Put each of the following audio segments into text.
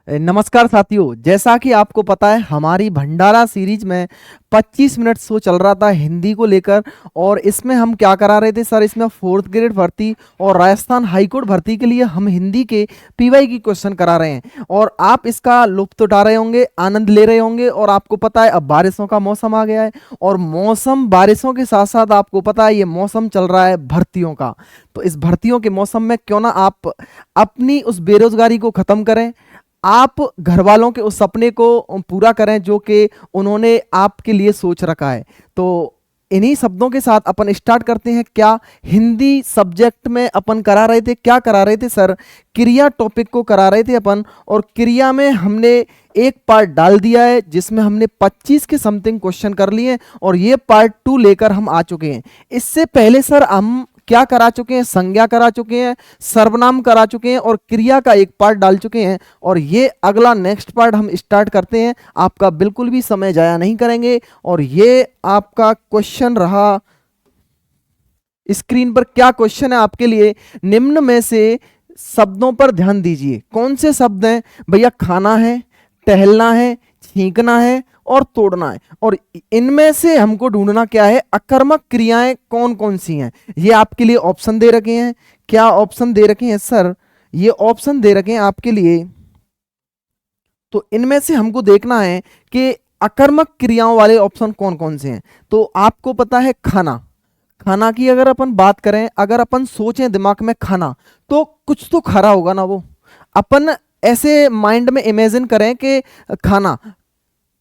नमस्कार साथियों, जैसा कि आपको पता है हमारी भंडारा सीरीज में 25 मिनट शो चल रहा था हिंदी को लेकर। और इसमें हम क्या करा रहे थे सर, इसमें 4th ग्रेड भर्ती और राजस्थान हाईकोर्ट भर्ती के लिए हम हिंदी के पीवाई की क्वेश्चन करा रहे हैं। और आप इसका लुत्फ उठा रहे होंगे, आनंद ले रहे होंगे। और आपको पता है अब बारिशों का मौसम आ गया है, और मौसम बारिशों के साथ साथ आपको पता है ये मौसम चल रहा है भर्तियों का। तो इस भर्तियों के मौसम में क्यों ना आप अपनी उस बेरोजगारी को खत्म करें, आप घर वालों के उस सपने को पूरा करें जो कि उन्होंने आपके लिए सोच रखा है। तो इन्हीं शब्दों के साथ अपन स्टार्ट करते हैं। क्या हिंदी सब्जेक्ट में अपन करा रहे थे, क्या करा रहे थे सर, क्रिया टॉपिक को करा रहे थे अपन। और क्रिया में हमने एक पार्ट डाल दिया है जिसमें हमने 25 के समथिंग क्वेश्चन कर लिए हैं, और ये पार्ट 2 लेकर हम आ चुके हैं। इससे पहले सर हम क्या करा चुके हैं, संज्ञा करा चुके हैं, सर्वनाम करा चुके हैं, और क्रिया का एक पार्ट डाल चुके हैं। और ये अगला नेक्स्ट पार्ट हम स्टार्ट करते हैं। आपका बिल्कुल भी समय जाया नहीं करेंगे। और ये आपका क्वेश्चन रहा, स्क्रीन पर क्या क्वेश्चन है आपके लिए। निम्न में से शब्दों पर ध्यान दीजिए। कौन से शब्द हैं भैया? खाना है, टहलना है, छींकना है और तोड़ना है। और इनमें से हमको ढूंढना क्या है, अकर्मक क्रियाएं कौन कौन सी हैं। ये आपके लिए ऑप्शन दे रखे हैं। क्या ऑप्शन दे रखे हैं सर? ये ऑप्शन दे रखे हैं आपके लिए। तो इनमें से हमको देखना है कि अकर्मक क्रियाओं वाले ऑप्शन कौन कौन से हैं। तो आपको पता है खाना, खाना की अगर अपन बात करें, अगर अपन सोचें दिमाग में खाना, तो कुछ तो खा रहा होगा ना वो। अपन ऐसे माइंड में इमेजिन करें कि खाना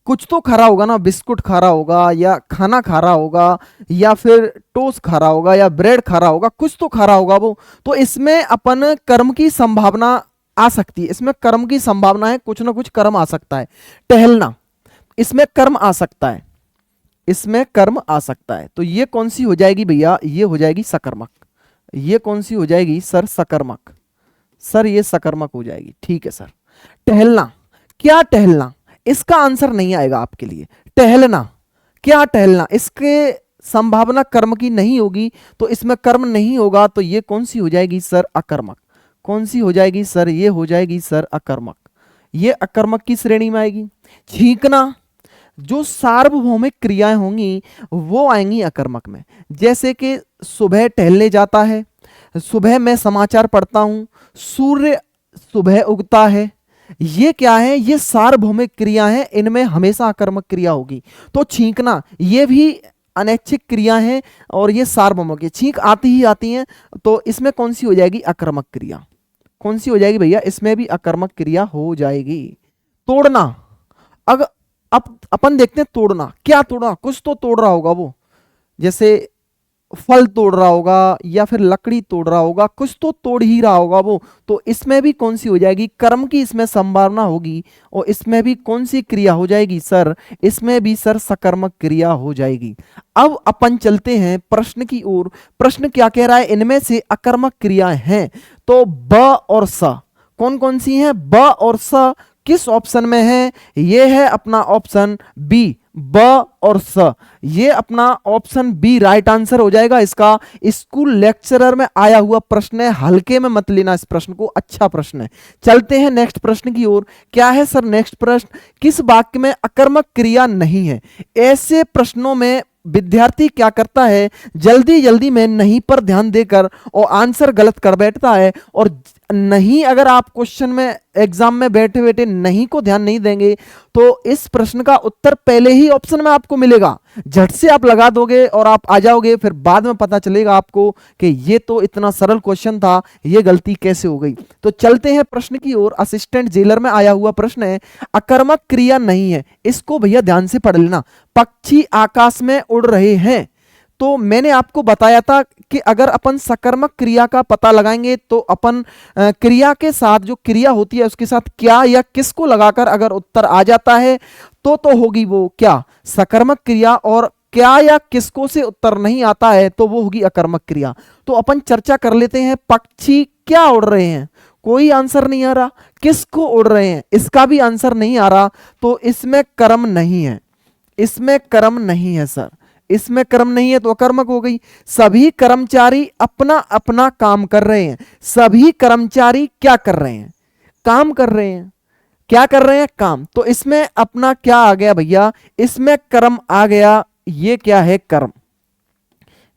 कुछ तो खा रहा होगा ना, बिस्कुट खा रहा होगा, या खाना खा रहा होगा, या फिर टोस्ट खा रहा होगा, या ब्रेड खा रहा होगा, कुछ तो खा रहा होगा वो। तो इसमें अपन कर्म की संभावना आ सकती है, इसमें कर्म की संभावना है, कुछ ना कुछ कर्म आ सकता है। टहलना, इसमें कर्म आ सकता है, इसमें कर्म आ सकता है। तो ये कौन सी हो जाएगी भैया? ये हो जाएगी सकर्मक। ये कौन सी हो जाएगी सर? सकर्मक। सर ये सकर्मक हो जाएगी, ठीक है सर। टहलना, क्या टहलना? इसका आंसर नहीं आएगा आपके लिए। टहलना, क्या टहलना, इसके संभावना कर्म की नहीं होगी, तो इसमें कर्म नहीं होगा। तो ये कौन सी हो जाएगी सर? अकर्मक। कौन सी हो जाएगी सर? ये हो जाएगी सर अकर्मक। ये अकर्मक की श्रेणी में आएगी। छींकना, जो सार्वभौमिक क्रियाएं होंगी वो आएंगी अकर्मक में। जैसे कि सुबह टहलने जाता है, सुबह मैं समाचार पढ़ता हूं, सूर्य सुबह उगता है। ये क्या है? ये सार्वभौमिक क्रिया है, इनमें हमेशा अकर्मक क्रिया होगी। तो छींकना, ये भी अनैच्छिक क्रिया है और ये सार्वभौमिक है, छींक आती ही आती है। तो इसमें कौन सी हो जाएगी? अकर्मक क्रिया। कौन सी हो जाएगी भैया? इसमें भी अकर्मक क्रिया हो जाएगी। तोड़ना, अगर अब अपन देखते हैं तोड़ना, क्या तोड़ना? कुछ तो तोड़ रहा होगा वो, जैसे फल तोड़ रहा होगा या फिर लकड़ी तोड़ रहा होगा, कुछ तो तोड़ ही रहा होगा वो। तो इसमें भी कौन सी हो जाएगी? कर्म की इसमें संभावना होगी। और इसमें भी कौन सी क्रिया हो जाएगी सर? इसमें भी सर सकर्मक क्रिया हो जाएगी। अब अपन चलते हैं प्रश्न की ओर। प्रश्न क्या कह रहा है? इनमें से अकर्मक क्रियाएं हैं, तो ब और स कौन कौन सी हैं? ब और स किस ऑप्शन में है? ये है अपना ऑप्शन बी, ब और स। ये अपना ऑप्शन बी राइट आंसर हो जाएगा इसका। स्कूल लेक्चरर में आया हुआ प्रश्न है, हल्के में मत लेना इस प्रश्न को, अच्छा प्रश्न है। चलते हैं नेक्स्ट प्रश्न की ओर। क्या है सर नेक्स्ट प्रश्न? किस वाक्य में अकर्मक क्रिया नहीं है? ऐसे प्रश्नों में विद्यार्थी क्या करता है, जल्दी जल्दी में नहीं पर ध्यान देकर और आंसर गलत कर बैठता है। और नहीं, अगर आप क्वेश्चन में एग्जाम में बैठे बैठे नहीं को ध्यान नहीं देंगे, तो इस प्रश्न का उत्तर पहले ही ऑप्शन में आपको मिलेगा, झट से आप लगा दोगे और आप आ जाओगे। फिर बाद में पता चलेगा आपको कि ये तो इतना सरल क्वेश्चन था, ये गलती कैसे हो गई। तो चलते हैं प्रश्न की ओर। असिस्टेंट जेलर में आया हुआ प्रश्न है, अकर्मक क्रिया नहीं है, इसको भैया ध्यान से पढ़ लेना। पक्षी आकाश में उड़ रहे हैं, तो मैंने आपको बताया था कि अगर अपन सकर्मक क्रिया का पता लगाएंगे तो अपन क्रिया के साथ, जो क्रिया होती है उसके साथ क्या या किसको लगाकर अगर उत्तर आ जाता है तो होगी वो क्या? सकर्मक क्रिया। और क्या या किसको से उत्तर नहीं आता है तो वो होगी अकर्मक क्रिया। तो अपन चर्चा कर लेते हैं। पक्षी क्या उड़ रहे हैं? कोई आंसर नहीं आ रहा। किसको उड़ रहे हैं? इसका भी आंसर नहीं आ रहा। तो इसमें कर्म नहीं है, इसमें कर्म नहीं है सर, इसमें कर्म नहीं है तो अकर्मक हो गई। सभी कर्मचारी अपना अपना काम कर रहे हैं। सभी कर्मचारी क्या कर रहे हैं? काम कर रहे हैं। क्या कर रहे हैं, काम। तो इसमें अपना क्या आ गया भैया, इसमें कर्म आ गया। ये क्या है, कर्म।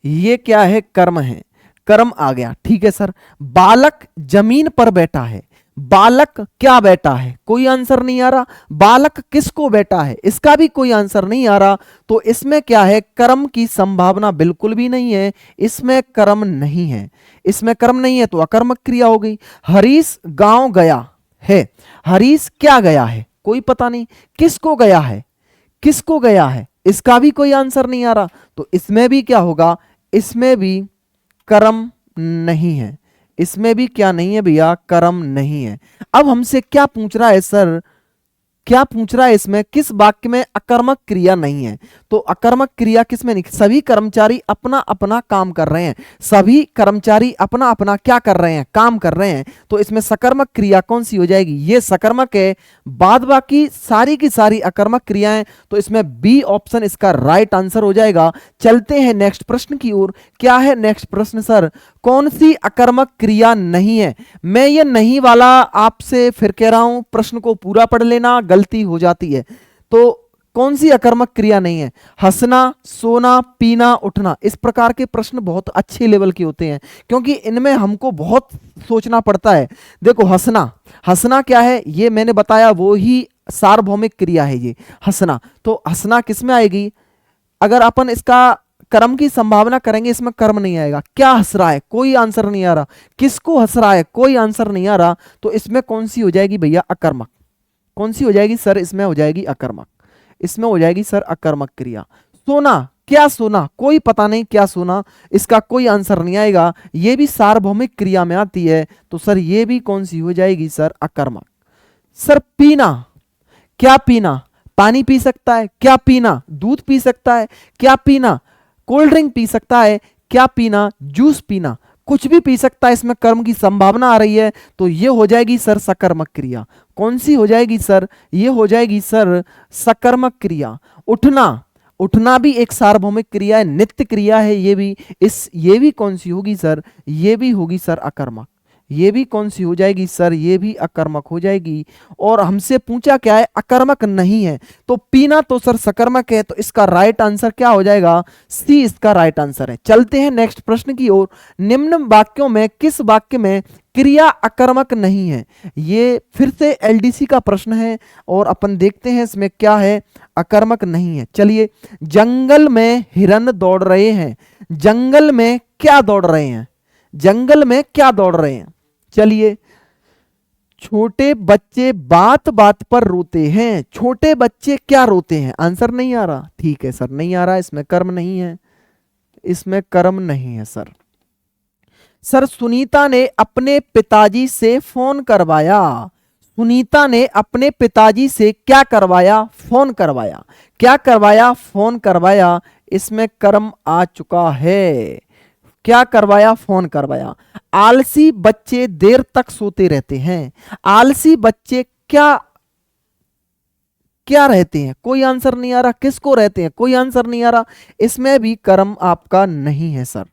ये क्या है, कर्म है, कर्म आ गया। ठीक है सर। बालक जमीन पर बैठा है, बालक क्या बैठा है, कोई आंसर नहीं आ रहा। बालक किसको बैठा है, इसका भी कोई आंसर नहीं आ रहा। तो इसमें क्या है, कर्म की संभावना बिल्कुल भी नहीं है, इसमें कर्म नहीं है। इसमें कर्म नहीं है तो अकर्मक क्रिया हो गई। हरीश गांव गया है, हरीश क्या गया है, कोई पता नहीं। किसको गया है, किसको गया है, इसका भी कोई आंसर नहीं आ रहा। तो इसमें भी क्या होगा, इसमें भी कर्म नहीं है। इसमें भी क्या नहीं है भैया, कर्म नहीं है। अब हमसे क्या पूछ रहा है सर, क्या पूछ रहा है, इसमें किस वाक्य में अकर्मक क्रिया नहीं है। तो अकर्मक क्रिया किसमें नहीं, सभी कर्मचारी अपना अपना काम कर रहे हैं, सभी कर्मचारी अपना अपना क्या कर रहे हैं, काम कर रहे हैं। तो इसमें सकर्मक क्रिया कौन सी हो जाएगी, ये सकर्मक है। बाद बाकी सारी की सारी अकर्मक क्रियाएं। तो इसमें बी ऑप्शन इसका राइट आंसर हो जाएगा। चलते हैं नेक्स्ट प्रश्न की ओर। क्या है नेक्स्ट प्रश्न सर, कौन सी अकर्मक क्रिया नहीं है। मैं ये नहीं वाला आपसे फिर कह रहा हूं, प्रश्न को पूरा पढ़ लेना, गलती हो जाती है। तो कौन सी अकर्मक क्रिया नहीं है, हंसना, सोना, पीना, उठना। इस प्रकार के प्रश्न बहुत अच्छे लेवल के होते हैं, क्योंकि इनमें हमको बहुत सोचना पड़ता है। देखो हंसना, हंसना क्या है, ये मैंने बताया, वो ही सार्वभौमिक क्रिया है ये हंसना। तो हंसना किस में आएगी, अगर अपन इसका कर्म की संभावना करेंगे, इसमें कर्म नहीं आएगा। क्या हंस रहा है, कोई आंसर नहीं आ रहा। किसको हंस रहा है, कोई आंसर नहीं आ रहा। तो इसमें कौन सी हो जाएगी भैया, अकर्मक। कौन सी हो जाएगी सर, इसमें हो जाएगी अकर्मक, इसमें हो जाएगी सर अकर्मक क्रिया। सोना, क्या सोना, कोई पता नहीं क्या सोना, इसका कोई आंसर नहीं आएगा। ये भी सार्वभौमिक क्रिया में आती है। तो सर ये भी कौन सी हो जाएगी सर, अकर्मक। सर पीना, क्या पीना, पानी पी सकता है, क्या पीना, दूध पी सकता है, क्या पीना, कोल्ड ड्रिंक पी सकता है, क्या पीना, जूस पीना, कुछ भी पी सकता है। इसमें कर्म की संभावना आ रही है। तो ये हो जाएगी सर सकर्मक क्रिया। कौन सी हो जाएगी सर, ये हो जाएगी सर सकर्मक क्रिया। उठना, उठना भी एक सार्वभौमिक क्रिया है, नित्य क्रिया है ये भी। ये भी कौन सी होगी सर, ये भी होगी सर अकर्मक। ये भी कौन सी हो जाएगी सर, ये भी अकर्मक हो जाएगी। और हमसे पूछा क्या है, अकर्मक नहीं है। तो पीना तो सर सकर्मक है। तो इसका राइट आंसर क्या हो जाएगा, सी इसका राइट आंसर है। चलते हैं नेक्स्ट प्रश्न की ओर। निम्न वाक्यों में किस वाक्य में क्रिया अकर्मक नहीं है। ये फिर से एलडीसी का प्रश्न है और अपन देखते हैं इसमें क्या है, अकर्मक नहीं है। चलिए, जंगल में हिरन दौड़ रहे हैं, जंगल में क्या दौड़ रहे हैं, जंगल में क्या दौड़ रहे हैं। चलिए, छोटे बच्चे बात बात पर रोते हैं, छोटे बच्चे क्या रोते हैं, आंसर नहीं आ रहा। ठीक है सर, नहीं आ रहा, इसमें कर्म नहीं है, इसमें कर्म नहीं है सर। सर सुनीता ने अपने पिताजी से फोन करवाया, सुनीता ने अपने पिताजी से क्या करवाया, फोन करवाया, क्या करवाया, फोन करवाया। इसमें कर्म आ चुका है, क्या करवाया, फोन करवाया। आलसी बच्चे देर तक सोते रहते हैं, आलसी बच्चे क्या क्या रहते हैं, कोई आंसर नहीं आ रहा। किसको रहते हैं, कोई आंसर नहीं आ रहा। इसमें भी कर्म आपका नहीं है सर,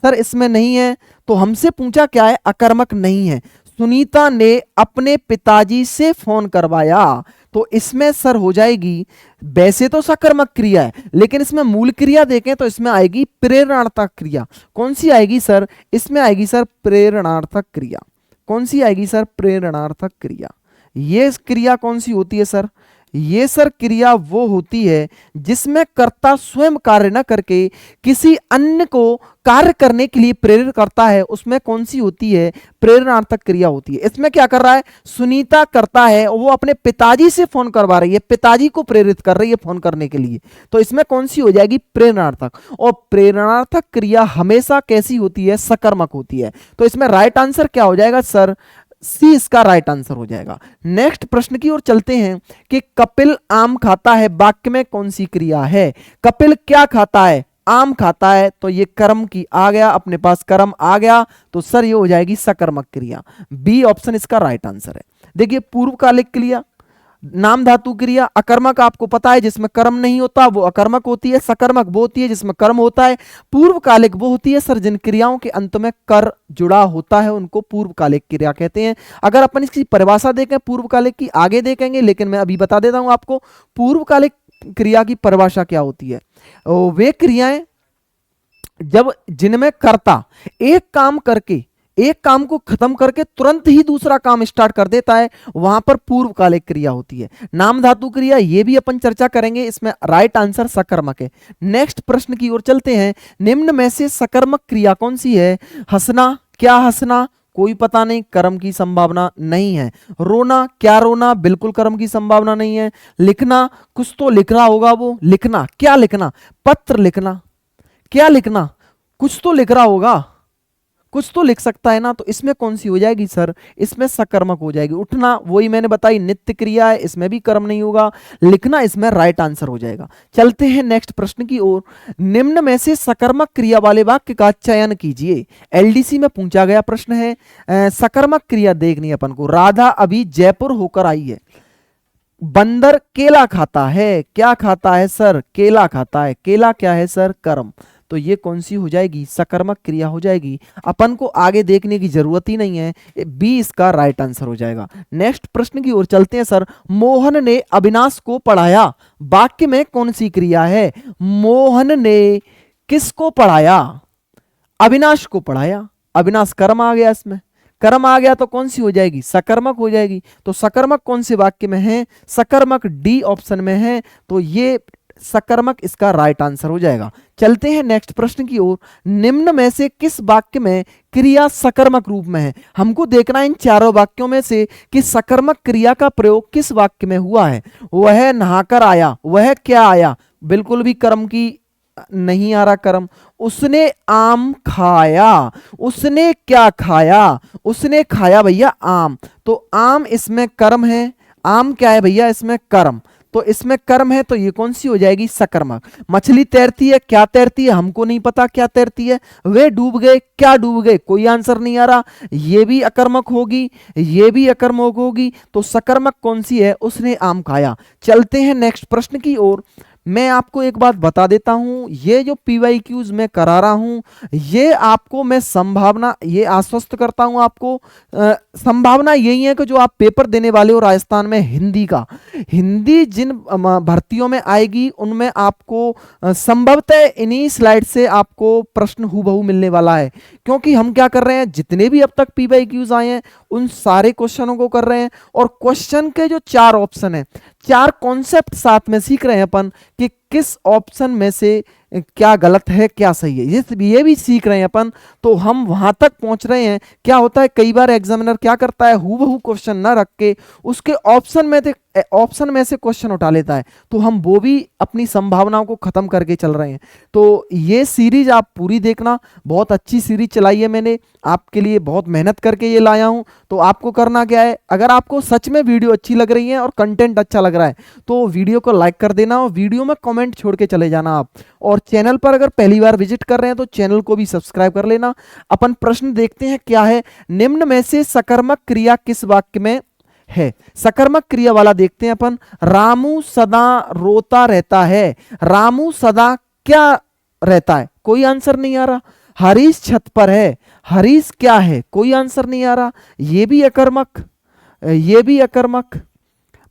सर इसमें नहीं है। तो हमसे पूछा क्या है, अकर्मक नहीं है। सुनीता ने अपने पिताजी से फोन करवाया। तो इसमें सर हो जाएगी, वैसे तो सकर्मक क्रिया है, लेकिन इसमें मूल क्रिया देखें तो इसमें आएगी प्रेरणार्थक क्रिया। कौन सी आएगी सर, इसमें आएगी सर प्रेरणार्थक क्रिया। कौन सी आएगी सर, प्रेरणार्थक क्रिया। ये क्रिया कौन सी होती है सर, ये सर क्रिया वो होती है जिसमें कर्ता स्वयं कार्य न करके किसी अन्य को कार्य करने के लिए प्रेरित करता है, उसमें कौन सी होती है, प्रेरणार्थक क्रिया होती है। इसमें क्या कर रहा है, सुनीता करता है, वो अपने पिताजी से फोन करवा रही है, पिताजी को प्रेरित कर रही है फोन करने के लिए। तो इसमें कौन सी हो जाएगी, प्रेरणार्थक। और प्रेरणार्थक क्रिया हमेशा कैसी होती है, सकर्मक होती है। तो इसमें राइट आंसर क्या हो जाएगा सर, सी इसका राइट आंसर हो जाएगा। नेक्स्ट प्रश्न की ओर चलते हैं कि कपिल आम खाता है, वाक्य में कौन सी क्रिया है। कपिल क्या खाता है, आम खाता है। तो ये कर्म की आ गया, अपने पास कर्म आ गया। तो सर ये हो जाएगी सकर्मक क्रिया। बी ऑप्शन इसका राइट आंसर है। देखिए पूर्वकालिक क्रिया, नाम धातु क्रिया अकर्मक आपको पता है, जिसमें कर्म नहीं होता वो अकर्मक होती है। सकर्मक वो होती है जिसमें कर्म होता है। पूर्वकालिक वो होती है सर जिन क्रियाओं के अंत में कर जुड़ा होता है, उनको पूर्वकालिक क्रिया कहते हैं। अगर अपन इसकी परिभाषा देखें पूर्वकालिक की आगे देखेंगे, लेकिन मैं अभी बता देता हूं आपको पूर्वकालिक क्रिया की परिभाषा क्या होती है। वे क्रियाएं जब जिनमें कर्ता एक काम को खत्म करके तुरंत ही दूसरा काम स्टार्ट कर देता है, वहां पर पूर्वकालिक क्रिया होती है। नाम धातु क्रिया ये भी अपन चर्चा करेंगे, इसमें राइट आंसर सकर्मक है। नेक्स्ट प्रश्न की ओर चलते हैं। निम्न में से सकर्मक क्रिया कौन सी है? हंसना, क्या हंसना? कोई पता नहीं, कर्म की संभावना नहीं है। रोना, क्या रोना? बिल्कुल कर्म की संभावना नहीं है। लिखना, कुछ तो लिख रहा होगा वो। लिखना, क्या लिखना? पत्र लिखना। क्या लिखना? कुछ तो लिख रहा होगा, कुछ तो लिख सकता है ना, तो इसमें कौन सी हो जाएगी सर? इसमें सकर्मक हो जाएगी। उठना वही मैंने बताई नित्य क्रिया है, इसमें भी कर्म नहीं होगा। लिखना इसमें राइट आंसर हो जाएगा। चलते हैं नेक्स्ट प्रश्न की ओर। निम्न में से सकर्मक क्रिया वाले वाक्य का चयन कीजिए। एलडीसी में पूछा गया प्रश्न है। सकर्मक क्रिया देखनी है अपन को। राधा अभी जयपुर होकर आई है। बंदर केला खाता है। क्या खाता है सर? केला खाता है। केला क्या है सर? कर्म। तो ये कौन सी हो जाएगी? सकर्मक क्रिया हो जाएगी। अपन को आगे देखने की जरूरत ही नहीं है, बी इसका राइट आंसर हो जाएगा। नेक्स्ट प्रश्न की ओर चलते हैं सर। मोहन ने अविनाश को पढ़ाया। वाक्य में कौन सी क्रिया है? मोहन ने किसको पढ़ाया? अविनाश को पढ़ाया। अविनाश कर्म आ गया, इसमें कर्म आ गया तो कौन सी हो जाएगी? सकर्मक हो जाएगी। तो सकर्मक कौन से वाक्य में है? सकर्मक डी ऑप्शन में है, तो ये सकर्मक इसका राइट आंसर हो जाएगा। चलते हैं नेक्स्ट प्रश्न की ओर। निम्न में से किस वाक्य में क्रिया सकर्मक रूप में है? हमको देखना है इन चारों वाक्यों में से कि सकर्मक क्रिया का प्रयोग किस वाक्य में हुआ है। वह नहाकर आया। वह क्या आया? बिल्कुल भी कर्म की नहीं आ रहा कर्म। उसने आम खाया। उसने क्या खाया? उसने खाया भैया आम। तो आम इसमें कर्म है। आम क्या है भैया? इसमें कर्म। तो इसमें कर्म है, तो ये कौन सी हो जाएगी? सकर्मक। मछली तैरती है। क्या तैरती है? हमको नहीं पता क्या तैरती है। वे डूब गए। क्या डूब गए? कोई आंसर नहीं आ रहा। ये भी अकर्मक होगी, ये भी अकर्मक होगी। तो सकर्मक कौन सी है? उसने आम खाया। चलते हैं नेक्स्ट प्रश्न की ओर। मैं आपको एक बात बता देता हूं, ये जो पीवाईक्यूज मैं करा रहा हूं, ये आपको मैं संभावना ये आश्वस्त करता हूं आपको, संभावना यही है कि जो आप पेपर देने वाले हो राजस्थान में हिंदी का, हिंदी जिन भर्तियों में आएगी उनमें आपको संभवतः इन्हीं स्लाइड से आपको प्रश्न हूबहू मिलने वाला है। क्योंकि हम क्या कर रहे हैं, जितने भी अब तक पीवाईक्यूज आए हैं उन सारे क्वेश्चनों को कर रहे हैं, और क्वेश्चन के जो 4 ऑप्शन है, 4 कॉन्सेप्ट साथ में सीख रहे हैं अपन कि किस ऑप्शन में से क्या गलत है क्या सही है, ये भी सीख रहे हैं अपन। तो हम वहां तक पहुंच रहे हैं। क्या होता है, कई बार एग्जामिनर क्या करता है, हूबहू क्वेश्चन ना रख के उसके ऑप्शन में से क्वेश्चन उठा लेता है, तो हम वो भी अपनी संभावनाओं को खत्म करके चल रहे हैं। तो ये सीरीज आप पूरी देखना, बहुत अच्छी सीरीज चलाई है मैंने आपके लिए, बहुत मेहनत करके ये लाया हूं। तो आपको करना क्या है, अगर आपको सच में वीडियो अच्छी लग रही है और कंटेंट अच्छा लग रहा है तो वीडियो को लाइक कर देना और वीडियो में कमेंट छोड़ के चले जाना आप। और चैनल पर अगर पहली बार विजिट कर रहे हैं तो चैनल को भी सब्सक्राइब कर लेना। अपन प्रश्न देखते हैं क्या है। निम्न में से सकर्मक क्रिया किस वाक्य में है? सकर्मक क्रिया वाला देखते हैं अपन। रामू सदा रोता रहता है। रामू सदा क्या रहता है? कोई आंसर नहीं आ रहा। हरीश छत पर है। हरीश क्या है? कोई आंसर नहीं आ रहा। ये भी अकर्मक, ये भी अकर्मक।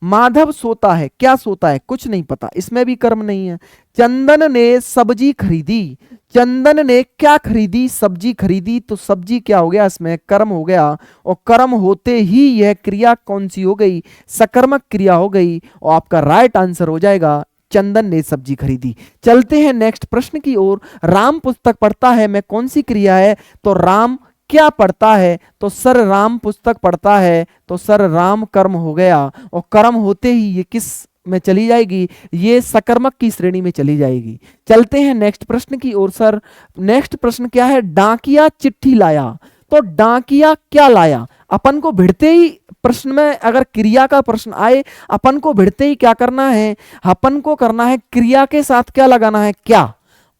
माधव सोता है। क्या सोता है? कुछ नहीं पता, इसमें भी कर्म नहीं है। चंदन ने सब्जी खरीदी। चंदन ने क्या खरीदी? सब्जी खरीदी। तो सब्जी क्या हो गया? इसमें कर्म हो गया, और कर्म होते ही यह क्रिया कौन सी हो गई? सकर्मक क्रिया हो गई, और आपका राइट आंसर हो जाएगा चंदन ने सब्जी खरीदी। चलते हैं नेक्स्ट प्रश्न की ओर। राम पुस्तक पढ़ता है में कौन सी क्रिया है? तो राम क्या पढ़ता है? तो सर राम पुस्तक पढ़ता है, तो सर राम कर्म हो गया, और कर्म होते ही ये किस में चली जाएगी? ये सकर्मक की श्रेणी में चली जाएगी। चलते हैं नेक्स्ट प्रश्न की ओर सर। नेक्स्ट प्रश्न क्या है? डाकिया चिट्ठी लाया। तो डाकिया क्या लाया? अपन को भिड़ते ही प्रश्न में अगर क्रिया का प्रश्न आए, अपन को भिड़ते ही क्या करना है? अपन को करना है क्रिया के साथ क्या लगाना है? क्या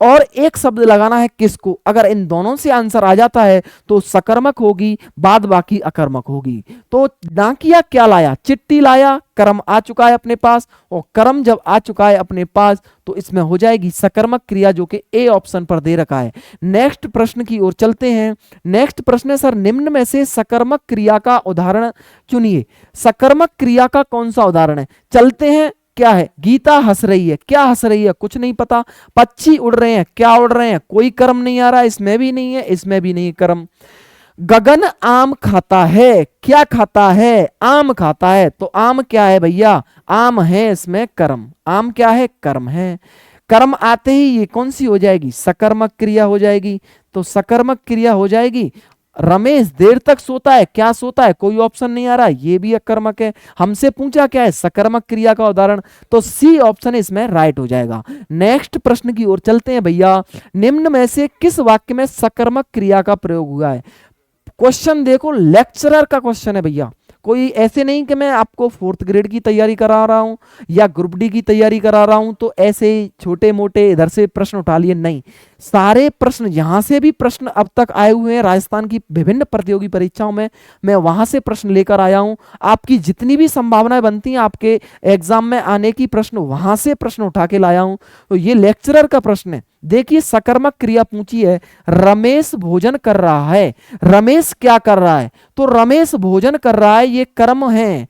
और एक शब्द लगाना है किसको। अगर इन दोनों से आंसर आ जाता है तो सकर्मक होगी, बाद बाकी अकर्मक होगी। तो ना किया क्या लाया, चिट्ठी लाया, कर्म आ चुका है अपने पास, और कर्म जब आ चुका है अपने पास तो इसमें हो जाएगी सकर्मक क्रिया, जो कि ए ऑप्शन पर दे रखा है। नेक्स्ट प्रश्न की ओर चलते हैं। नेक्स्ट प्रश्न है सर, निम्न में से सकर्मक क्रिया का उदाहरण चुनिए। सकर्मक क्रिया का कौन सा उदाहरण है, चलते हैं। क्या है, गीता हंस रही है, क्या हंस रही है, कुछ नहीं पता। पक्षी उड़ रहे हैं, क्या उड़ रहे हैं, कोई कर्म नहीं आ रहा, इसमें भी नहीं है, इसमें भी नहीं कर्म। गगन आम खाता है, क्या खाता है, आम खाता है, तो आम क्या है भैया, आम है, इसमें कर्म। आम क्या है, कर्म है। कर्म आते ही ये कौन सी हो जाएगी, सकर्मक क्रिया हो जाएगी। तो सकर्मक क्रिया हो जाएगी। रमेश देर तक सोता है, क्या सोता है, कोई ऑप्शन नहीं आ रहा, ये भी अकर्मक है। हमसे पूछा क्या है, सकर्मक क्रिया का उदाहरण, तो सी ऑप्शन इसमें राइट हो जाएगा। नेक्स्ट प्रश्न की ओर चलते हैं भैया। निम्न में से किस वाक्य में सकर्मक क्रिया का प्रयोग हुआ है। क्वेश्चन देखो, लेक्चरर का क्वेश्चन है भैया, कोई ऐसे नहीं कि मैं आपको 4th ग्रेड की तैयारी करा रहा हूं या ग्रुप डी की तैयारी करा रहा हूं तो ऐसे छोटे मोटे इधर से प्रश्न उठा लिए, नहीं। सारे प्रश्न जहां से भी प्रश्न अब तक आए हुए हैं राजस्थान की विभिन्न प्रतियोगी परीक्षाओं में, मैं वहां से प्रश्न लेकर आया हूं। आपकी जितनी भी संभावनाएं बनती हैं आपके एग्जाम में आने की, प्रश्न वहां से प्रश्न उठा के लाया हूं। तो ये लेक्चरर का प्रश्न है। देखिए, सकर्मक क्रिया पूछी है, रमेश भोजन कर रहा है। रमेश क्या कर रहा है, तो रमेश भोजन कर रहा है, ये कर्म है।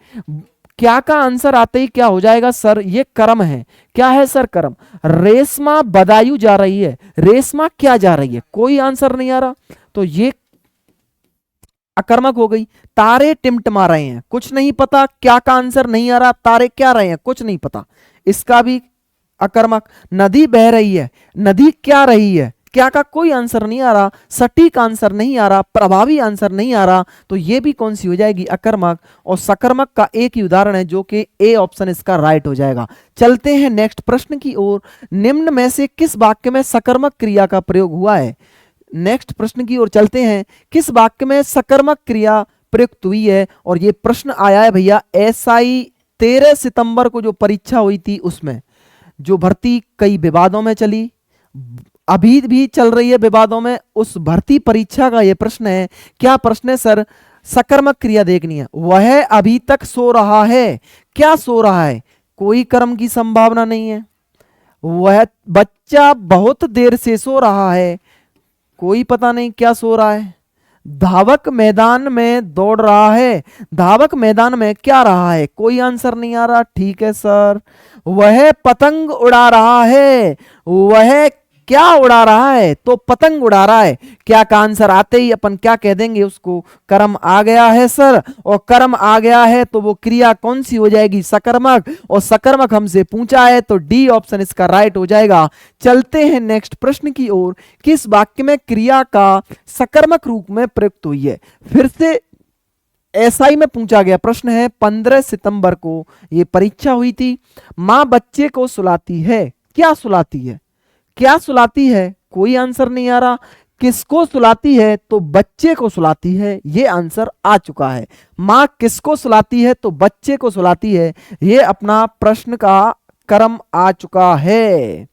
क्या का आंसर आते ही क्या हो जाएगा सर, ये कर्म है। क्या है सर, कर्म। रेशमा बदायूं जा रही है, रेशमा क्या जा रही है, कोई आंसर नहीं आ रहा, तो ये अकर्मक हो गई। तारे टिमटिमा रहे हैं, कुछ नहीं पता, क्या का आंसर नहीं आ रहा, तारे क्या रहे हैं, कुछ नहीं पता, इसका भी अकर्मक। नदी बह रही है, नदी क्या रही है, क्या का कोई आंसर नहीं आ रहा, सटीक आंसर नहीं आ रहा, प्रभावी आंसर नहीं आ रहा, तो ये भी कौन सी हो जाएगी, अकर्मक। और सकर्मक का एक ही उदाहरण है जो कि ए ऑप्शन इसका राइट हो जाएगा। चलते हैं नेक्स्ट प्रश्न की ओर। निम्न में से किस वाक्य में सकर्मक क्रिया का प्रयोग हुआ है। नेक्स्ट प्रश्न की ओर चलते हैं, किस वाक्य में सकर्मक क्रिया प्रयुक्त हुई है। और ये प्रश्न आया है भैया एसआई 13 सितंबर को जो परीक्षा हुई थी उसमें, जो भर्ती कई विवादों में चली, अभी भी चल रही है विवादों में, उस भर्ती परीक्षा का यह प्रश्न है। क्या प्रश्न है सर, सकर्मक क्रिया देखनी है। वह अभी तक सो रहा है, क्या सो रहा है, कोई कर्म की संभावना नहीं है। वह बच्चा बहुत देर से सो रहा है, कोई पता नहीं क्या सो रहा है। धावक मैदान में दौड़ रहा है, धावक मैदान में क्या रहा है, कोई आंसर नहीं आ रहा, ठीक है सर। वह पतंग उड़ा रहा है, वह क्या उड़ा रहा है, तो पतंग उड़ा रहा है। क्या का आंसर आते ही अपन क्या कह देंगे उसको, कर्म आ गया है सर। और कर्म आ गया है तो वो क्रिया कौन सी हो जाएगी, सकर्मक। और सकर्मक हमसे पूछा है तो डी ऑप्शन इसका राइट हो जाएगा। चलते हैं नेक्स्ट प्रश्न की ओर। किस वाक्य में क्रिया का सकर्मक रूप में प्रयुक्त हुई है। फिर से एसआई में पूछा गया प्रश्न है, 15 सितंबर को ये परीक्षा हुई थी। मां बच्चे को सुलाती है, क्या सुलाती है, क्या सुलाती है, कोई आंसर नहीं आ रहा। किसको सुलाती है, तो बच्चे को सुलाती है, ये आंसर आ चुका है। मां किसको सुलाती है, तो बच्चे को सुलाती है, ये अपना प्रश्न का क्रम आ चुका है।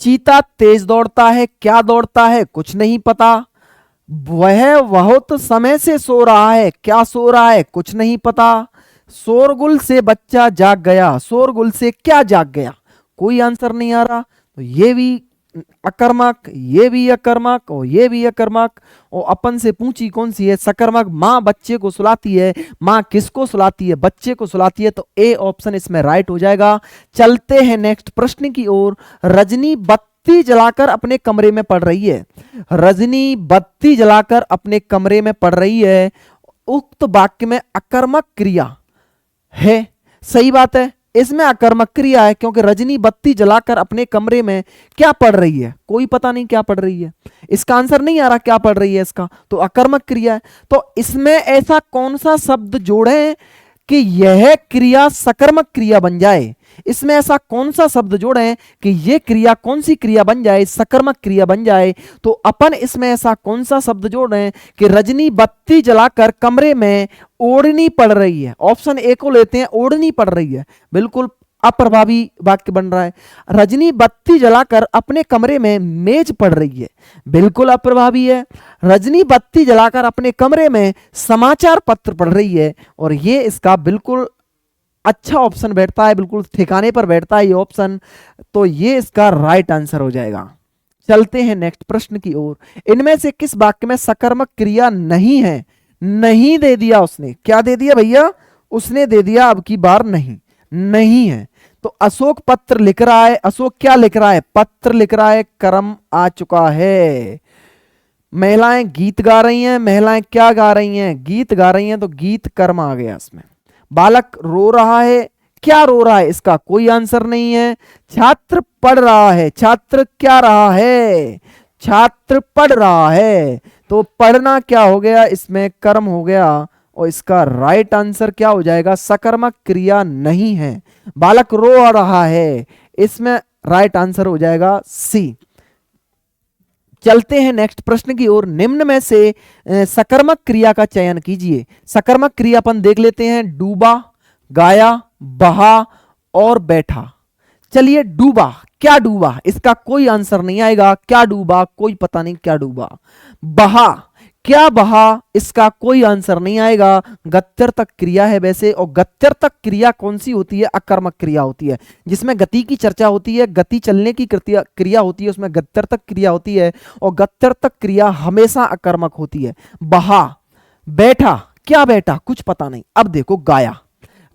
चीता तेज दौड़ता है, क्या दौड़ता है, कुछ नहीं पता। वह बहुत समय से सो रहा है, क्या सो रहा है, कुछ नहीं पता। शोरगुल से बच्चा जाग गया, शोरगुल से क्या जाग गया, कोई आंसर नहीं आ रहा। तो ये भी अकर्मक, ये भी अकर्मक और ये भी अकर्मक। और अपन से पूछी कौन सी है, सकर्मक। मां बच्चे को सुलाती है, मां किसको सुलाती है, बच्चे को सुलाती है, तो ए ऑप्शन इसमें राइट हो जाएगा। चलते हैं नेक्स्ट प्रश्न की ओर। रजनी बत्ती जलाकर अपने कमरे में पढ़ रही है, रजनी बत्ती जलाकर अपने कमरे में पढ़ रही है। उक्त वाक्य में अकर्मक क्रिया है, सही बात है, इसमें अकर्मक क्रिया है क्योंकि रजनी बत्ती जलाकर अपने कमरे में क्या पढ़ रही है, कोई पता नहीं क्या पढ़ रही है, इसका आंसर नहीं आ रहा क्या पढ़ रही है इसका, तो अकर्मक क्रिया है। तो इसमें ऐसा कौन सा शब्द जोड़े कि यह क्रिया सकर्मक क्रिया बन जाए, इसमें ऐसा कौन सा शब्द जोड़े कि यह क्रिया कौन सी क्रिया बन जाए, सकर्मक क्रिया बन जाए। तो अपन इसमें ऐसा कौन सा शब्द जोड़े कि रजनी बत्ती जलाकर कमरे में ओढ़नी पड़ रही है। ऑप्शन ए को लेते हैं, ओढ़नी पड़ रही है, बिल्कुल अप्रभावी वाक्य बन रहा है। रजनी बत्ती जलाकर अपने कमरे में मेज पढ़ रही है, बिल्कुल अप्रभावी है। रजनी बत्ती जलाकर अपने कमरे में समाचार पत्र पढ़ रही है, और ये इसका बिल्कुल अच्छा ऑप्शन बैठता है, बिल्कुल ठिकाने पर बैठता है ये ऑप्शन, तो ये इसका राइट आंसर हो जाएगा। चलते हैं नेक्स्ट प्रश्न की ओर। इनमें से किस वाक्य में सकर्मक क्रिया नहीं है? नहीं दे दिया उसने, क्या दे दिया भैया? उसने दे दिया अब की बार नहीं, नहीं है। तो अशोक पत्र लिख रहा है, अशोक क्या लिख रहा है? पत्र लिख रहा है, कर्म आ चुका है। महिलाएं गीत गा रही हैं, महिलाएं क्या गा रही हैं? गीत गा रही हैं, तो गीत कर्म आ गया इसमें। बालक रो रहा है, क्या रो रहा है? इसका कोई आंसर नहीं है। छात्र पढ़ रहा है, छात्र क्या रहा है? छात्र पढ़ रहा है, तो पढ़ना क्या हो गया? इसमें कर्म हो गया, और इसका राइट आंसर क्या हो जाएगा? सकर्मक क्रिया नहीं है। बालक रो रहा है, इसमें राइट आंसर हो जाएगा सी। चलते हैं नेक्स्ट प्रश्न की ओर। निम्न में से सकर्मक क्रिया का चयन कीजिए। सकर्मक क्रिया अपन देख लेते हैं, डूबा, गाया, बहा और बैठा। चलिए डूबा, क्या डूबा? इसका कोई आंसर नहीं आएगा। क्या डूबा? कोई पता नहीं क्या डूबा। बहा, क्या बहा? इसका कोई आंसर नहीं आएगा। गत्यर्थक क्रिया है वैसे, और गत्यर्थक क्रिया कौन सी होती है? अकर्मक क्रिया होती है, जिसमें गति की चर्चा होती है, गति चलने की क्रिया होती है, उसमें गत्यर्थक क्रिया होती है, और गत्यर्थक क्रिया हमेशा अकर्मक होती है। बहा, बैठा, क्या बैठा? कुछ पता नहीं। अब देखो गाया,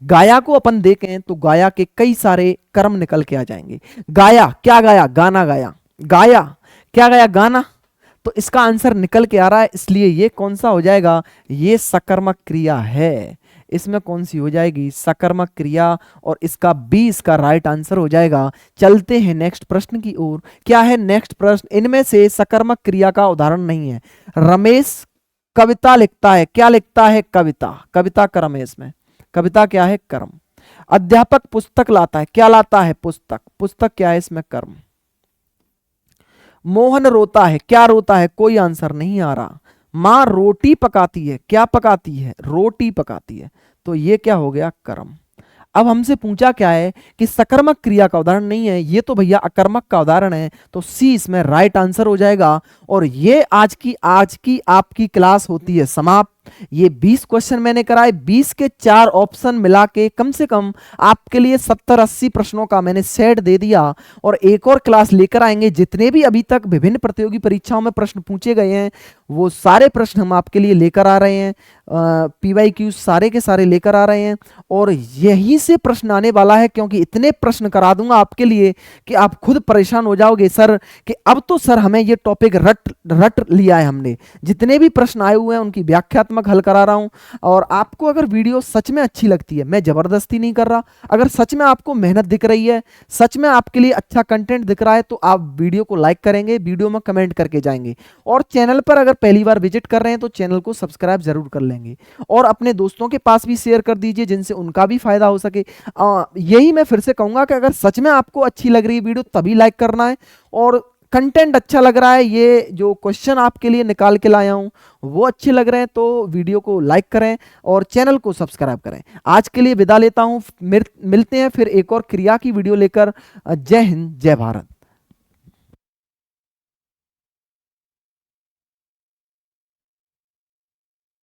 गाया को अपन देखें तो गाया के कई सारे कर्म निकल के आ जाएंगे। गाया, क्या गाया? गाना गाया। गाया, क्या गाया? गाना। तो इसका आंसर निकल के आ रहा है, इसलिए ये कौन सा हो जाएगा? ये सकर्मक क्रिया है। इसमें कौन सी हो जाएगी? सकर्मक क्रिया, और इसका बी इसका राइट आंसर हो जाएगा। चलते हैं नेक्स्ट प्रश्न की ओर। क्या है नेक्स्ट प्रश्न? इनमें से सकर्मक क्रिया का उदाहरण नहीं है। रमेश कविता लिखता है, क्या लिखता है? कविता। कविता कर्म है इसमें, कविता क्या है? कर्म। अध्यापक पुस्तक लाता है, क्या लाता है? पुस्तक। पुस्तक क्या है? इसमें कर्म। मोहन रोता है, क्या रोता है? कोई आंसर नहीं आ रहा। मां रोटी पकाती है, क्या पकाती है? रोटी पकाती है, तो ये क्या हो गया? कर्म। अब हमसे पूछा क्या है कि सकर्मक क्रिया का उदाहरण नहीं है, ये तो भैया अकर्मक का उदाहरण है, तो सी इसमें राइट आंसर हो जाएगा। और ये आज की आपकी क्लास होती है समाप्त। ये 20 क्वेश्चन मैंने कराए, 20 के 4 ऑप्शन मिला के कम से कम आपके लिए 70-80 प्रश्नों का मैंने सेट दे दिया। और एक और क्लास लेकर आएंगे, जितने भी अभी तक विभिन्न प्रतियोगी परीक्षाओं में प्रश्न पूछे गए हैं वो सारे प्रश्न हम आपके लिए लेकर आ रहे हैं। PYQ सारे के सारे लेकर आ रहे हैं, और यही से प्रश्न आने वाला है, क्योंकि इतने प्रश्न करा दूंगा आपके लिए कि आप खुद परेशान हो जाओगे सर कि अब तो सर हमें ये टॉपिक रट लिया है हमने। जितने भी प्रश्न आए हुए हैं उनकी व्याख्यात्मक हल करा रहा हूं। और आपको अगर वीडियो सच में अच्छी लगती है, मैं जबरदस्ती नहीं कर रहा, अगर सच में आपको मेहनत दिख रही है, सच में आपके लिए अच्छा कंटेंट दिख रहा है, तो आप वीडियो को लाइक करेंगे, वीडियो में कमेंट करके जाएंगे, और चैनल पर अगर पहली बार विजिट कर रहे हैं तो चैनल को सब्सक्राइब जरूर कर लेंगे, और अपने दोस्तों के पास भी शेयर कर दीजिए जिनसे उनका भी फायदा हो सके। यही मैं फिर से कहूंगा कि अगर सच में आपको अच्छी लग रही है वीडियो तभी लाइक करना है, और कंटेंट अच्छा लग रहा है, ये जो क्वेश्चन आपके लिए निकाल के लाया हूं वो अच्छे लग रहे हैं, तो वीडियो को लाइक करें और चैनल को सब्सक्राइब करें। आज के लिए विदा लेता हूं, मिलते हैं फिर एक और क्रिया की वीडियो लेकर। जय हिंद, जय भारत।